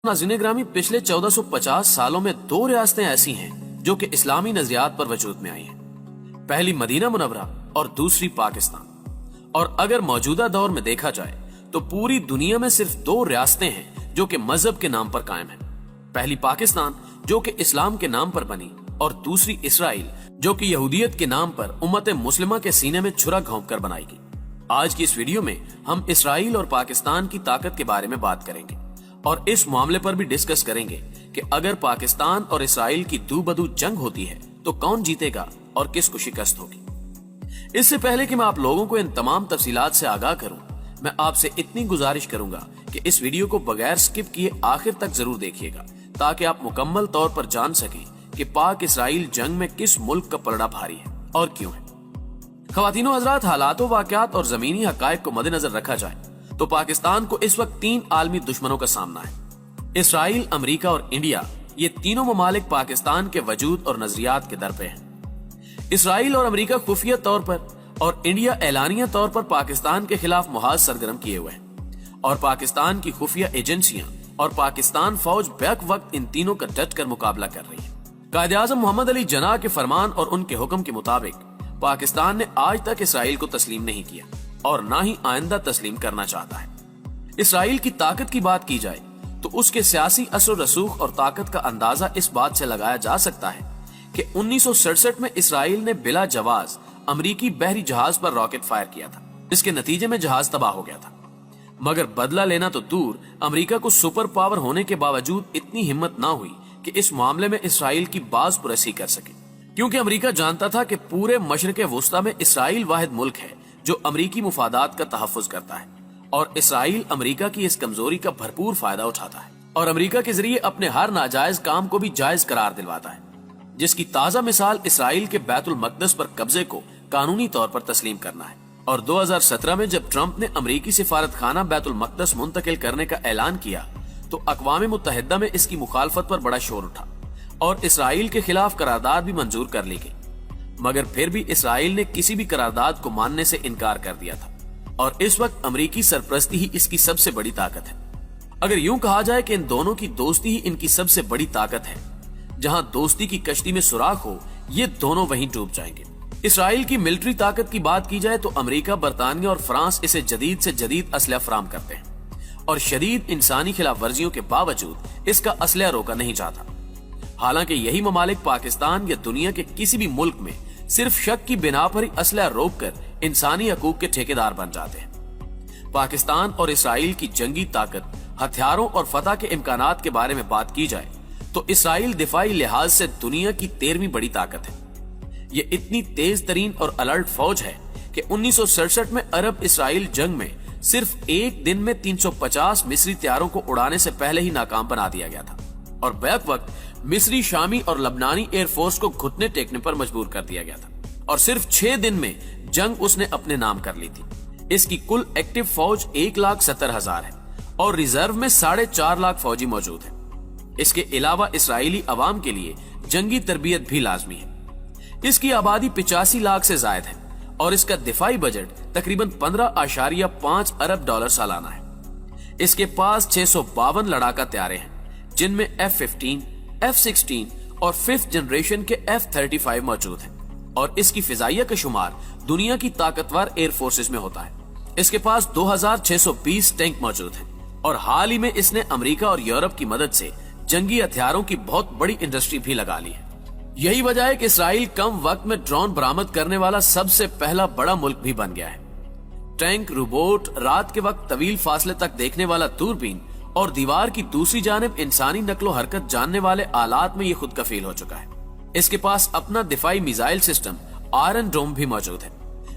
नाज़रीन ग्रामी, पिछले 1450 सालों में दो रियासतें ऐसी हैं जो कि इस्लामी नजरियात पर वजूद में आई हैं। पहली मदीना मुनव्वरा और दूसरी पाकिस्तान। और अगर मौजूदा दौर में देखा जाए तो पूरी दुनिया में सिर्फ दो रियासतें हैं जो कि मजहब के नाम पर कायम हैं। पहली पाकिस्तान जो कि इस्लाम के नाम पर बनी, और दूसरी इसराइल जो कि यहूदियत के नाम पर उम्मत मुस्लिमा के सीने में छुरा घोंप कर बनाई गई। आज की इस वीडियो में हम इसराइल और पाकिस्तान की ताकत के बारे में बात करेंगे और इस मामले पर भी डिस्कस करेंगे कि अगर पाकिस्तान और इसराइल की दूबदू जंग होती है तो कौन जीतेगा और किसको शिकस्त होगी। इससे पहले कि मैं आप लोगों को इन तमाम तफसीलात से आगाह करूं, मैं आपसे इतनी गुजारिश करूंगा कि इस वीडियो को बगैर स्किप किए आखिर तक जरूर देखिएगा, ताकि आप मुकम्मल तौर पर जान सकें कि पाक इसराइल जंग में किस मुल्क का पलड़ा भारी है और क्यों है। ख्वातीनो हजरात, हालातों, वाकयात और जमीनी हकायक को मद्देनजर रखा जाए तो पाकिस्तान को इस वक्त तीन आलमी दुश्मनों का सामना है। इसराइल, अमेरिका और इंडिया, ये तीनों ममालिक पाकिस्तान के वजूद और नजरियात के दर पे हैं। इसराइल और अमेरिका खुफिया तौर पर और इंडिया एलानिया तौर पर पाकिस्तान के खिलाफ मुहाज सरगर्म किए हुए हैं, और पाकिस्तान की खुफिया एजेंसियां और पाकिस्तान फौज बैक वक्त इन तीनों का डट कर मुकाबला कर रही है। कायद-ए-आज़म मोहम्मद अली जनाह के फरमान और उनके हुक्म के मुताबिक पाकिस्तान ने आज तक इसराइल को तस्लीम नहीं किया और ना ही आइंदा तस्लीम करना चाहता है। इसराइल की ताकत की बात की जाए तो उसके सियासी असर रसूख और ताकत का अंदाजा इस बात से लगाया जा सकता है कि 1967 में इसराइल ने बिला जवाज अमरीकी बहरी जहाज पर रॉकेट फायर किया था, जिसके नतीजे में जहाज तबाह हो गया था। मगर बदला लेना तो दूर, अमेरिका को सुपर पावर होने के बावजूद इतनी हिम्मत ना हुई कि इस मामले में इसराइल की बाज पुरसी कर सके, क्योंकि अमेरिका जानता था कि पूरे मशरिक़ वुस्ता में इसराइल वाहिद मुल्क है जो अमरीकी मुफादात का तहफ़्फ़ुज़ करता है, और इसराइल अमरीका की इस कमजोरी का भरपूर फायदा उठाता है और अमरीका के जरिए अपने हर नाजायज काम को भी जायज करार दिलवाता है, जिसकी ताज़ा मिसाल इसराइल के बैतुल मक़दस पर कब्जे को कानूनी तौर पर तस्लीम करना है। और 2017 में जब ट्रंप ने अमरीकी सिफारत खाना बैतुल मक़दस मुंतकिल करने का ऐलान किया तो अक़वाम मुत्तहिदा में इसकी मुखालफत पर बड़ा शोर उठा और इसराइल के खिलाफ करारदाद भी मंजूर कर ली गई। मगर फिर भी इसराइल ने किसी भी करारदाद को मानने से इनकार कर दिया था, और इस वक्त अमरीकी सरपरस्ती ही इसकी सबसे बड़ी ताकत है। अगर यूं कहा जाए कि इन दोनों की दोस्ती ही इनकी सबसे बड़ी ताकत है, जहां दोस्ती की कश्ती में सुराख हो, ये दोनों वहीं डूब जाएंगे। इसराइल की मिलिट्री ताकत की बात की जाए तो अमेरिका, बरतानिया और फ्रांस इसे जदीद से जदीद असलहा फराम करते हैं और शदीद इंसानी खिलाफ वर्जियों के बावजूद इसका असलहा रोका नहीं जाता। हालांकि यही ममालिक पाकिस्तान या दुनिया के किसी भी मुल्क में सिर्फ शक की बिना पर ही असलहा रोक कर इंसानी हकूक के ठेकेदार बन जाते हैं। पाकिस्तान और इसराइल की जंगी ताकत, हथियारों और फतह के इम्कानात के बारे में बात की जाए तो इसराइल दिफाई लिहाज से दुनिया की 13वीं बड़ी ताकत है। ये इतनी तेज तरीन और अलर्ट फौज है कि 1967 में अरब इसराइल जंग में सिर्फ एक दिन में 350 मिस्री तैयारों को उड़ाने से पहले ही नाकाम बना दिया गया था, और बैक वक्त मिस्री, शामी और लबनानी एयरफोर्स को घुटने टेकने पर मजबूर कर दिया गया था, और सिर्फ 6 दिन में जंग उसने अपने नाम कर ली थी। इसकी कुल एक्टिव फौज 1,70,000 है और रिजर्व में 4.5 लाख फौजी मौजूद है। इसके अलावा इसराइली अवाम के लिए जंगी तरबियत भी लाजमी है। इसकी आबादी 85 लाख से जायद है और इसका दिफाई बजट तकरीबन 15.5 अरब डॉलर सालाना है। इसके पास 652 लड़ाका तैयारे हैं, जिनमें F-15, F-16 और 5th जनरेशन के F-35 मौजूद हैं, और इसकी फिजाइया का शुमार दुनिया की ताकतवर एयर फोर्सेस में होता है। इसके पास 2620 टैंक मौजूद हैं और हाल ही में इसने अमेरिका और यूरोप की मदद से जंगी हथियारों की बहुत बड़ी इंडस्ट्री भी लगा ली है। यही वजह है कि इसराइल कम वक्त में ड्रोन बरामद करने वाला सबसे पहला बड़ा मुल्क भी बन गया है। टैंक, रोबोट, रात के वक्त तवील फासले तक देखने वाला दूरबीन और दीवार की दूसरी जानिब इंसानी नकलो हरकत जानने वाले आलात में ये खुद कफील हो चुका है। इसके पास अपना दिफाई मिसाइल सिस्टम आयरन डोम भी मौजूद है,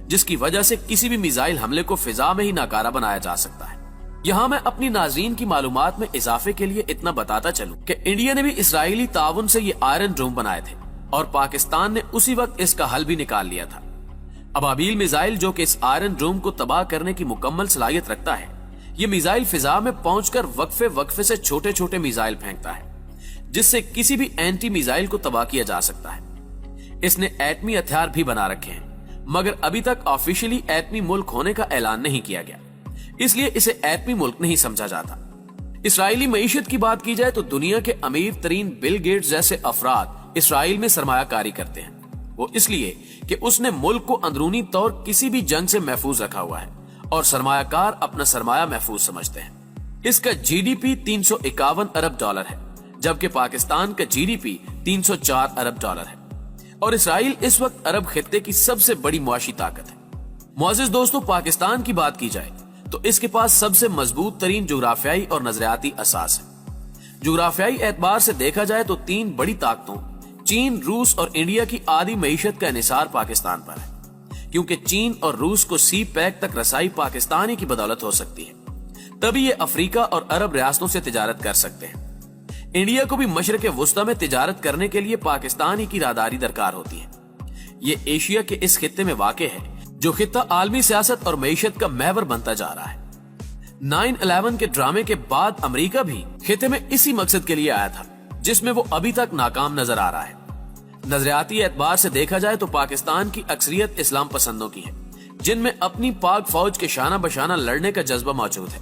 जिसकी वजह से किसी भी मिसाइल हमले को फिजा में ही नाकारा बनाया जा सकता है। यहाँ मैं अपनी नाज़रीन की मालूमात में इजाफे के लिए इतना बताता चलूं कि इंडिया ने भी इसराइली ताउन से ये आयरन डोम बनाए थे और पाकिस्तान ने उसी वक्त इसका हल भी निकाल लिया था। अबाबील मिसाइल, जो कि इस आयरन डोम को तबाह करने की मुकम्मल सलाहियत रखता है, ये मिसाइल फिजा में पहुंचकर वक्फे वक्फे से छोटे छोटे मिसाइल फेंकता है, जिससे किसी भी एंटी मिसाइल को तबाह किया जा सकता है। इसने एटमी हथियार भी बना रखे हैं, मगर अभी तक ऑफिशियली एटमी मुल्क होने का ऐलान नहीं किया गया, इसलिए इसे एटमी मुल्क नहीं समझा जाता। اسرائیلی معیشت کی بات کی جائے تو دنیا کے امیر ترین بل گیٹس جیسے افراد اسرائیل میں سرمایہ کاری کرتے ہیں، وہ اس لیے کہ اس نے ملک کو اندرونی طور کسی بھی جنگ سے محفوظ رکھا ہوا ہے اور سرمایہ کار اپنا سرمایہ محفوظ سمجھتے ہیں۔ اس کا جی ڈی پی 351 ارب ڈالر ہے، جبکہ پاکستان کا جی ڈی پی 304 ارب ڈالر ہے، اور اسرائیل اس وقت عرب خطے کی سب سے بڑی معاشی طاقت ہے۔ معزز دوستو، پاکستان کی بات کی جائے تو اس کے پاس سب سے مضبوط ترین جغرافیائی اور نظریاتی اساس ہے۔ جغرافیائی اعتبار سے دیکھا جائے تو تین بڑی طاقتوں چین، روس اور انڈیا کی آدھی معیشت کا انحصار پاکستان پر ہے، کیونکہ چین اور روس کو سی پیک تک رسائی پاکستان ہی کی بدولت ہو سکتی ہے، تبھی یہ افریقہ اور عرب ریاستوں سے تجارت کر سکتے ہیں۔ انڈیا کو بھی مشرق وسطی میں تجارت کرنے کے لیے پاکستان ہی کی راداری درکار ہوتی ہے۔ یہ ایشیا کے اس خطے میں واقع ہے جو خطہ عالمی سیاست اور معیشت کا محور بنتا جا رہا ہے۔ 9/11 کے ڈرامے کے بعد امریکہ بھی خطے میں اسی مقصد کے لیے آیا تھا، جس میں وہ ابھی تک ناکام نظر آ رہا ہے۔ نظریاتی اعتبار سے دیکھا جائے تو پاکستان کی اکثریت اسلام پسندوں کی ہے، جن میں اپنی پاک فوج کے شانہ بشانہ لڑنے کا جذبہ موجود ہے،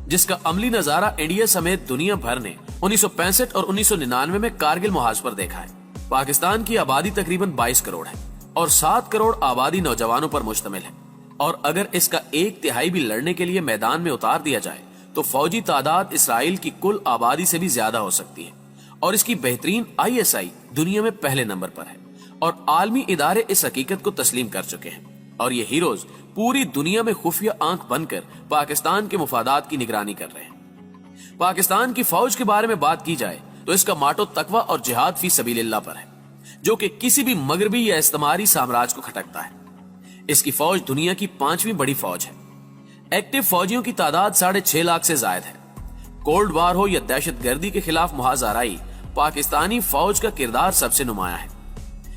جس کا عملی نظارہ انڈیا سمیت دنیا بھر نے 1965 اور 1999 میں کارگل محاذ پر دیکھا ہے۔ پاکستان کی آبادی تقریباً 22 کروڑ ہے اور 7 کروڑ آبادی نوجوانوں پر مشتمل ہے، اور اگر اس کا 1/3 بھی لڑنے کے لیے میدان میں اتار دیا جائے تو فوجی تعداد اسرائیل کی کل آبادی سے بھی زیادہ ہو سکتی ہے، اور اس کی بہترین ISI دنیا میں پہلے نمبر پر ہے، اور عالمی ادارے اس حقیقت کو تسلیم کر چکے ہیں، اور یہ ہیروز پوری دنیا میں خفیہ آنکھ بن کر پاکستان کے مفادات کی نگرانی کر رہے ہیں۔ پاکستان کی فوج کے بارے میں بات کی جائے تو اس کا ماٹو تقوی اور جہاد فی سبیل اللہ پر ہے، جو کہ کسی بھی مغربی یا استعماری سامراج کو کھٹکتا ہے۔ اس کی فوج دنیا کی 5ویں بڑی فوج ہے۔ ایکٹیو فوجیوں کی تعداد 6.5 لاکھ سے زائد ہے۔ کولڈ وار ہو یا دہشت گردی کے خلاف محاذ آرائی، پاکستانی فوج کا کردار سب سے نمایاں ہے۔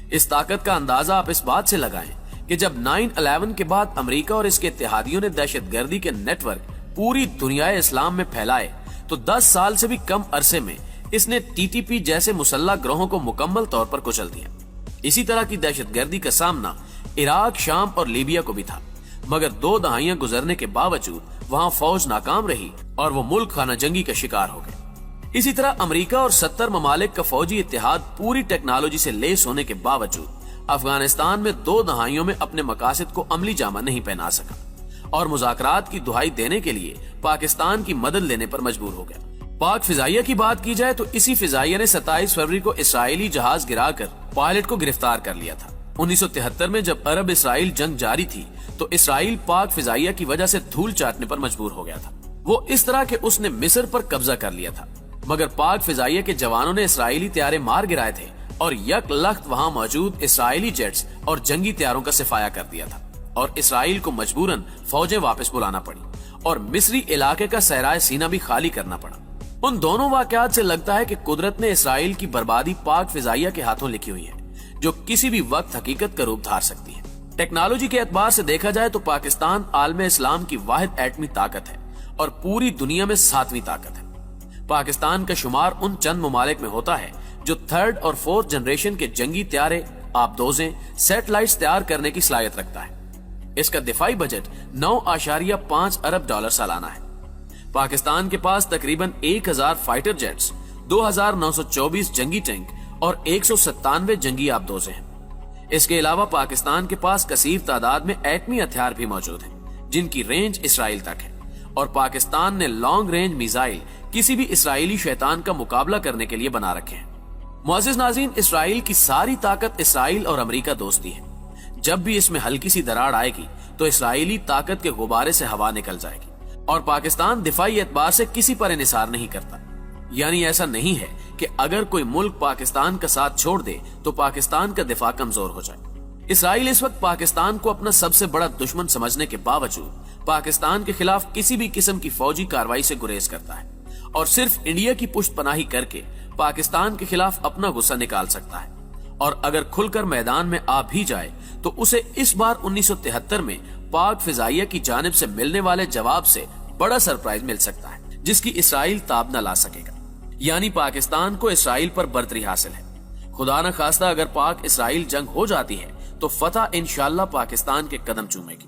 اس طاقت کا اندازہ آپ اس بات سے لگائیں کہ جب 9/11 کے بعد امریکہ اور اس کے اتحادیوں نے دہشت گردی کے نیٹ ورک پوری دنیا اسلام میں پھیلائے تو 10 سال سے بھی کم عرصے میں اس نے TTP جیسے مسلح گروہوں کو مکمل طور پر کچل دیا۔ اسی طرح کی دہشت گردی کا سامنا عراق، شام اور لیبیا کو بھی تھا، مگر 2 دہائیاں گزرنے کے باوجود وہاں فوج ناکام رہی اور وہ ملک خانہ جنگی کا شکار ہو گئے۔ اسی طرح امریکہ اور 70 ممالک کا فوجی اتحاد پوری ٹیکنالوجی سے لیس ہونے کے باوجود افغانستان میں 2 دہائیوں میں اپنے مقاصد کو عملی جامہ نہیں پہنا سکا، اور مذاکرات کی دہائی دینے کے لیے پاکستان کی مدد لینے پر مجبور ہو گیا۔ پاک فضائیہ کی بات کی جائے تو اسی فضائیہ نے 27 فروری کو اسرائیلی جہاز گرا کر پائلٹ کو گرفتار کر لیا تھا۔ 1973 میں جب عرب اسرائیل جنگ جاری تھی تو اسرائیل پاک فضائیہ کی وجہ سے دھول چاٹنے پر مجبور ہو گیا تھا۔ وہ اس طرح کہ اس نے مصر پر قبضہ کر لیا تھا، مگر پاک فضائیہ کے جوانوں نے اسرائیلی طیارے مار گرائے تھے اور یک لخت وہاں موجود اسرائیلی جیٹس اور جنگی طیاروں کا صفایا کر دیا تھا، اور اسرائیل کو مجبوراً فوجیں واپس بلانا پڑی اور مصری علاقے کا صحرائے سینہ بھی خالی کرنا پڑا۔ ان دونوں واقعات سے لگتا ہے کہ قدرت نے اسرائیل کی بربادی پاک فضائیہ کے ہاتھوں لکھی ہوئی ہے، جو کسی بھی وقت حقیقت کا روپ دھار سکتی ہے۔ ٹیکنالوجی کے اعتبار سے دیکھا جائے تو پاکستان عالم اسلام کی واحد ایٹمی طاقت ہے اور پوری دنیا میں 7ویں طاقت ہے۔ پاکستان کا شمار ان چند ممالک میں ہوتا ہے جو 3rd اور 4th جنریشن کے جنگی طیارے، آبدوزیں، سیٹلائٹس تیار کرنے کی صلاحیت رکھتا ہے۔ اس کا دفاعی بجٹ 9.5 ارب ڈالر سالانہ ہے۔ پاکستان کے پاس تقریباً 1000 فائٹر جیٹس، 2924 جنگی ٹینک اور 197 جنگی آبدوزیں ہیں۔ اس کے علاوہ پاکستان کے پاس کثیر تعداد میں ایٹمی ہتھیار بھی موجود ہیں، جن کی رینج اسرائیل تک ہے، اور پاکستان نے لانگ رینج میزائل کسی بھی اسرائیلی شیطان کا مقابلہ کرنے کے لیے بنا رکھے ہیں۔ معزز ناظرین، اسرائیل کی ساری طاقت اسرائیل اور امریکہ دوستی ہے۔ جب بھی اس میں ہلکی سی دراڑ آئے گی تو اسرائیلی طاقت کے غبارے سے ہوا نکل جائے گی، اور پاکستان دفاعی اعتبار سے کسی پر انحصار نہیں کرتا۔ یعنی ایسا نہیں ہے کہ اگر کوئی ملک پاکستان کا ساتھ چھوڑ دے تو پاکستان کا دفاع کمزور ہو جائے۔ اسرائیل اس وقت پاکستان کو اپنا سب سے بڑا دشمن سمجھنے کے باوجود پاکستان کے خلاف کسی بھی قسم کی فوجی کارروائی سے گریز کرتا ہے، اور صرف انڈیا کی پشت پناہی کر کے پاکستان کے خلاف اپنا غصہ نکال سکتا ہے، اور اگر کھل کر میدان میں آ بھی جائے تو اسے اس بار 1973 میں پاک فضائیہ کی جانب سے ملنے والے جواب سے بڑا سرپرائز مل سکتا ہے، جس کی اسرائیل تاب نہ لا سکے گا۔ یعنی پاکستان کو اسرائیل پر برتری حاصل ہے۔ خدا نہ خواستہ اگر پاک اسرائیل جنگ ہو جاتی ہے تو فتح انشاءاللہ پاکستان کے قدم چومے گی۔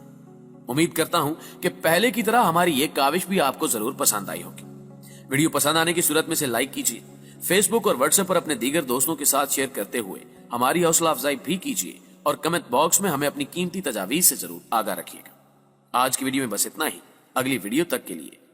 امید کرتا ہوں کہ پہلے کی طرح ہماری یہ کاوش بھی آپ کو ضرور پسند آئی ہوگی۔ वीडियो पसंद आने की सूरत में इसे लाइक कीजिए, फेसबुक और व्हाट्सएप पर अपने दीगर दोस्तों के साथ शेयर करते हुए हमारी हौसला अफजाई भी कीजिए और कमेंट बॉक्स में हमें अपनी कीमती तजावीज से जरूर आगाह रखिएगा। आज की वीडियो में बस इतना ही। अगली वीडियो तक के लिए